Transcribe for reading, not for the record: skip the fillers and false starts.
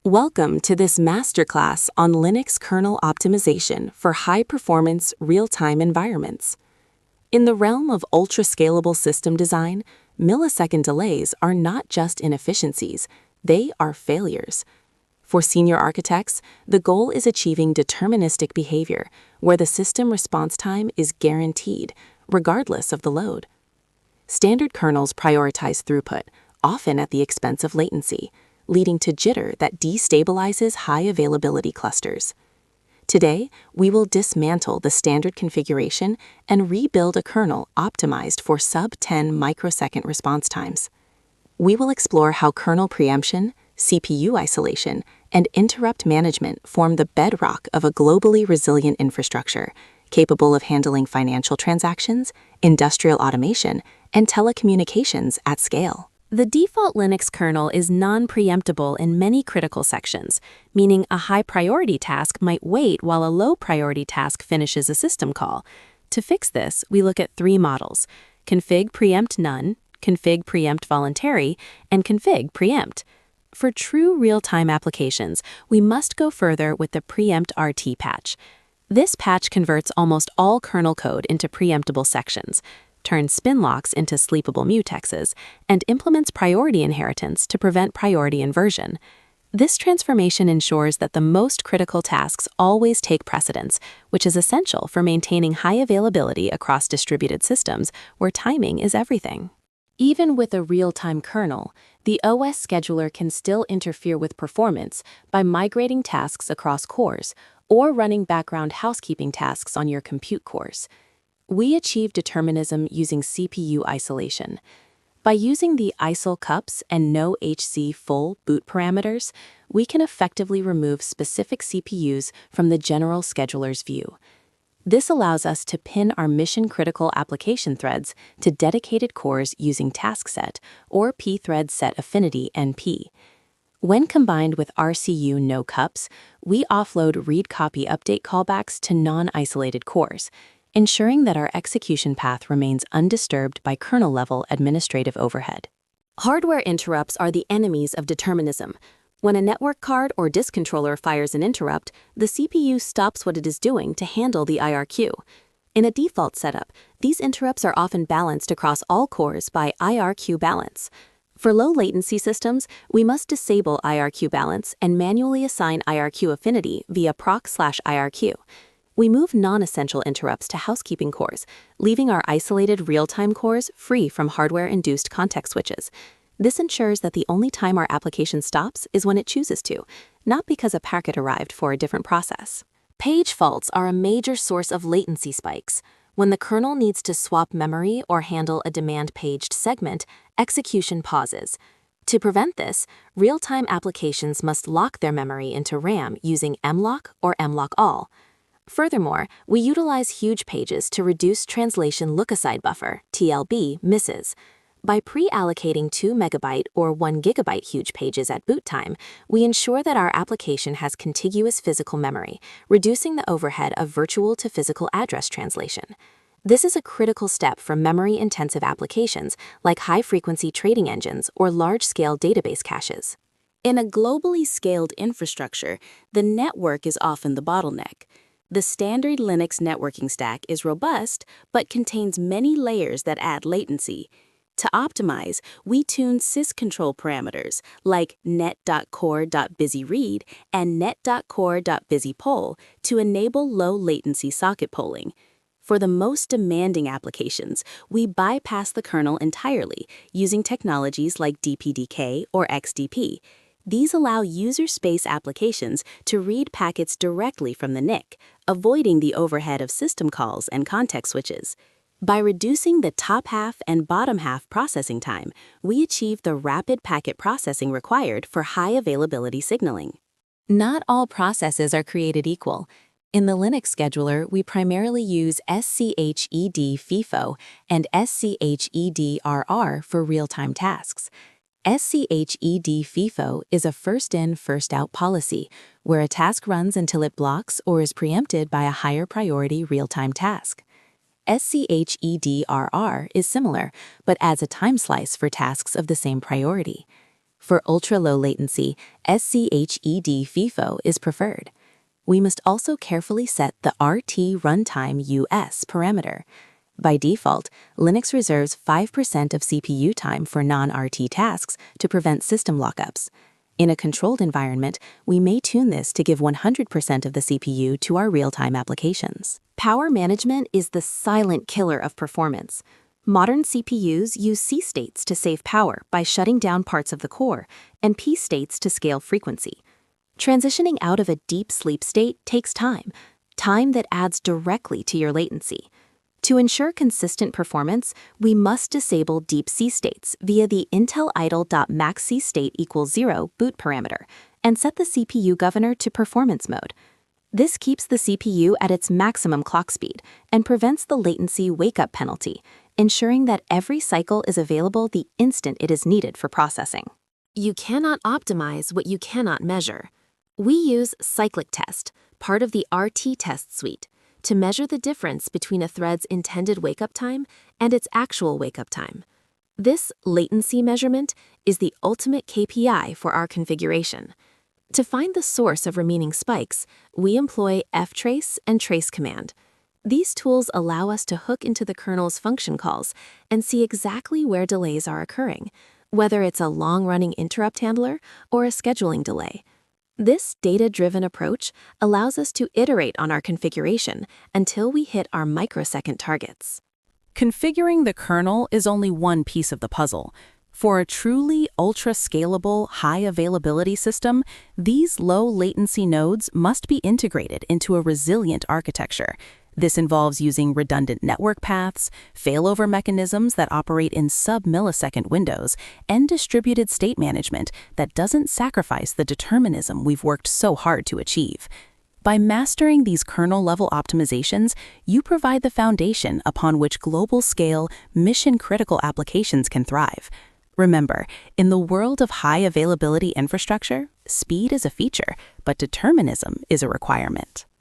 Welcome to this masterclass on Linux kernel optimization for high-performance, real-time environments. In the realm of ultra-scalable system design, millisecond delays are not just inefficiencies, they are failures. For senior architects, the goal is achieving deterministic behavior, where the system response time is guaranteed, regardless of the load. Standard kernels prioritize throughput, often at the expense of latency, leading to jitter that destabilizes high-availability clusters. Today, we will dismantle the standard configuration and rebuild a kernel optimized for sub-10 microsecond response times. We will explore how kernel preemption, CPU isolation, and interrupt management form the bedrock of a globally resilient infrastructure, capable of handling financial transactions, industrial automation, and telecommunications at scale. The default Linux kernel is non-preemptible in many critical sections, meaning a high-priority task might wait while a low-priority task finishes a system call. To fix this, we look at three models: config preempt none, config preempt voluntary, and config preempt. For true real-time applications, we must go further with the preempt RT patch. This patch converts almost all kernel code into preemptible sections, turns spin locks into sleepable mutexes, and implements priority inheritance to prevent priority inversion. This transformation ensures that the most critical tasks always take precedence, which is essential for maintaining high availability across distributed systems where timing is everything. Even with a real-time kernel, the OS scheduler can still interfere with performance by migrating tasks across cores or running background housekeeping tasks on your compute cores. We achieve determinism using CPU isolation. By using the isol cups and no HC full boot parameters, we can effectively remove specific CPUs from the general scheduler's view. This allows us to pin our mission-critical application threads to dedicated cores using taskset or pthread set affinity NP. When combined with RCU no cups, we offload read-copy update callbacks to non-isolated cores, ensuring that our execution path remains undisturbed by kernel-level administrative overhead. Hardware interrupts are the enemies of determinism. When a network card or disk controller fires an interrupt, the CPU stops what it is doing to handle the IRQ. In a default setup, these interrupts are often balanced across all cores by IRQ balance. For low-latency systems, we must disable IRQ balance and manually assign IRQ affinity via proc/IRQ. We move non-essential interrupts to housekeeping cores, leaving our isolated real-time cores free from hardware-induced context switches. This ensures that the only time our application stops is when it chooses to, not because a packet arrived for a different process. Page faults are a major source of latency spikes. When the kernel needs to swap memory or handle a demand-paged segment, execution pauses. To prevent this, real-time applications must lock their memory into RAM using mlock or mlock-all. Furthermore, we utilize huge pages to reduce translation look-aside buffer (TLB) misses. By pre-allocating 2 MB or 1 GB huge pages at boot time, we ensure that our application has contiguous physical memory, reducing the overhead of virtual to physical address translation. This is a critical step for memory-intensive applications like high-frequency trading engines or large-scale database caches. In a globally scaled infrastructure, the network is often the bottleneck. The standard Linux networking stack is robust, but contains many layers that add latency. To optimize, we tune syscontrol parameters like net.core.busyread and net.core.busypoll to enable low-latency socket polling. For the most demanding applications, we bypass the kernel entirely using technologies like DPDK or XDP. These allow user space applications to read packets directly from the NIC, avoiding the overhead of system calls and context switches. By reducing the top half and bottom half processing time, we achieve the rapid packet processing required for high availability signaling. Not all processes are created equal. In the Linux scheduler, we primarily use SCHED FIFO and SCHED RR for real-time tasks. SCHED FIFO is a first-in, first-out policy, where a task runs until it blocks or is preempted by a higher priority real-time task. SCHED RR is similar, but adds a time slice for tasks of the same priority. For ultra-low latency, SCHED FIFO is preferred. We must also carefully set the RT runtime US parameter. By default, Linux reserves 5% of CPU time for non-RT tasks to prevent system lockups. In a controlled environment, we may tune this to give 100% of the CPU to our real-time applications. Power management is the silent killer of performance. Modern CPUs use C states to save power by shutting down parts of the core, and P states to scale frequency. Transitioning out of a deep sleep state takes time that adds directly to your latency. To ensure consistent performance, we must disable deep C states via the Intel idle.maxcstate=0 boot parameter and set the CPU governor to performance mode. This keeps the CPU at its maximum clock speed and prevents the latency wake-up penalty, ensuring that every cycle is available the instant it is needed for processing. You cannot optimize what you cannot measure. We use cyclic test, part of the RT test suite, to measure the difference between a thread's intended wake-up time and its actual wake-up time. This latency measurement is the ultimate KPI for our configuration. To find the source of remaining spikes, we employ ftrace and trace command. These tools allow us to hook into the kernel's function calls and see exactly where delays are occurring, whether it's a long-running interrupt handler or a scheduling delay. This data-driven approach allows us to iterate on our configuration until we hit our microsecond targets. Configuring the kernel is only one piece of the puzzle. For a truly ultra-scalable, high-availability system, these low-latency nodes must be integrated into a resilient architecture. This involves using redundant network paths, failover mechanisms that operate in sub-millisecond windows, and distributed state management that doesn't sacrifice the determinism we've worked so hard to achieve. By mastering these kernel-level optimizations, you provide the foundation upon which global-scale, mission-critical applications can thrive. Remember, in the world of high-availability infrastructure, speed is a feature, but determinism is a requirement.